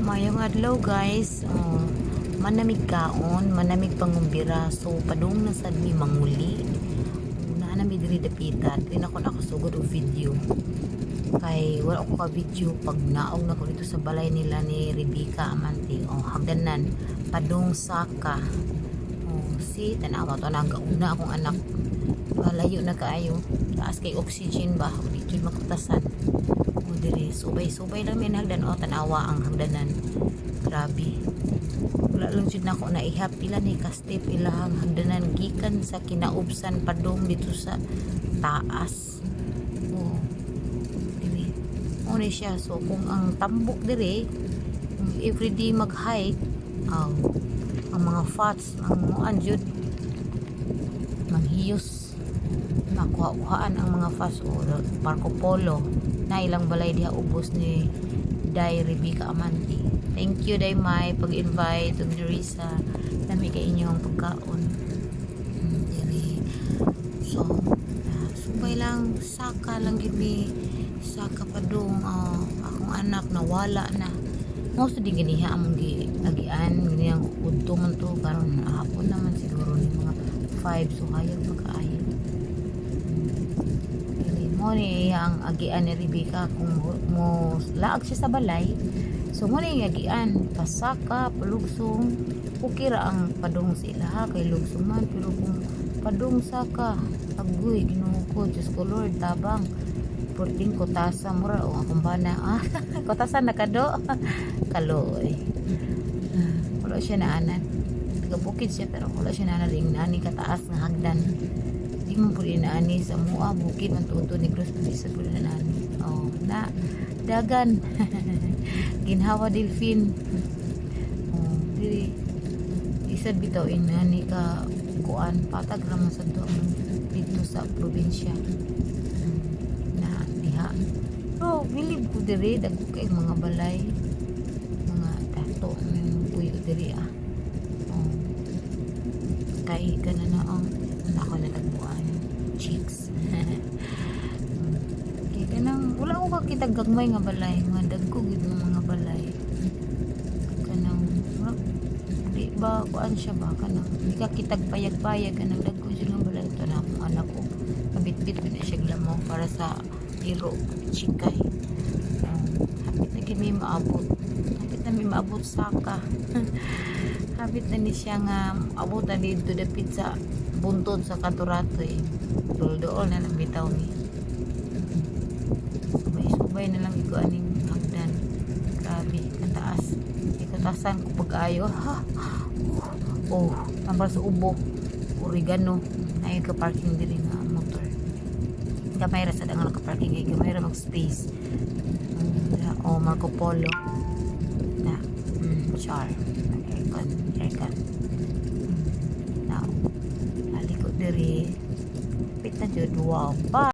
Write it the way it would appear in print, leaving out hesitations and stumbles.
Mayong adlaw guys, manamig kaon, manamig pangumbira, so padung na sad mi manguli. Na mi diri dapita, diri na ko nakasugod og video. Kay wala ko ka video pag naog na ko dito sa balay nila ni Rebecca Amante. Hagdanan padung saka. Si tanawa to nagauna akong anak. Layo na kaayo. Taas kay oxygen ba, dito makutasan. Diri subay-subay lang may hagdan tanawa ang hagdanan. Grabe, wala lang jud nako na ihap pila ni kastep ilahang hagdanan gikan sa kinaubsan padung dito sa taas. Diri ni siya. So kung ang tambok diri everyday mag-hike, ang mga fats ang muan jud manghiyos makuha-kuhaan ang mga fats o Marco Polo na ilang balay diha ubos ni Day Rebecca Amante. Thank you Day May pag-invite og diri sa dami kay inyong pagkaon. Diri. So, subay lang saka lang gid mi saka padung akong anak nawala na. Mo sa di ganiha among giagian ganiyang udto man to karon hapon naman siguro ni mga 5 so hayag makaayo. Mo ni ang agian ni Rebecca kung mo laag siya sa balay, so mo ni agian pasaka palugsong okay ra ang padung sa ilaha kay lugsong man, pero kung padung saka agoy Ginoo ko, Diyos ko Lord, tabang purting kotasa mura o akong bana kotasan na kado kaloy. Wala siya na anan, taga bukid siya pero wala siya na ring nani kataas nga hagdan. Di mo pwede na ani sa mua bukid man tuto ni Cruz pwede sa pwede na ani. Na dagan ginhawa delfin. Diri isa bitaw inani ka kuan patag raman sa doon dito sa probinsya na diha. Bilib ko diri dagko kay mga balay mga dato ng puyo diri kay kana na ang ako na tagbuan chicks. Kaya kanang wala ko kakita gagmay nga balay mga dagko gid mga balay kanang di ba kuan siya ba kanang di ka kitag payag-payag kanang dagko siya nga balay. Ito na akong anak ko kabit-bit na siya glamaw para sa iro chikay. Hapit na gid may maabot, hapit na may maabot saka hapit na ni siya nga abot na dito dapit sa buntod sa Katurato dool na lang bitaw ni subay na lang iko aning hagdan. Grabe kataas, ikatasan ko pag-ayo tambal sa ubo oregano ay ka parking diri nga motor gamay ra sa dangal ka parking ay gamay ra mag space. Marco Polo na char aircon now aliko diri pit na jud. Wow, bye.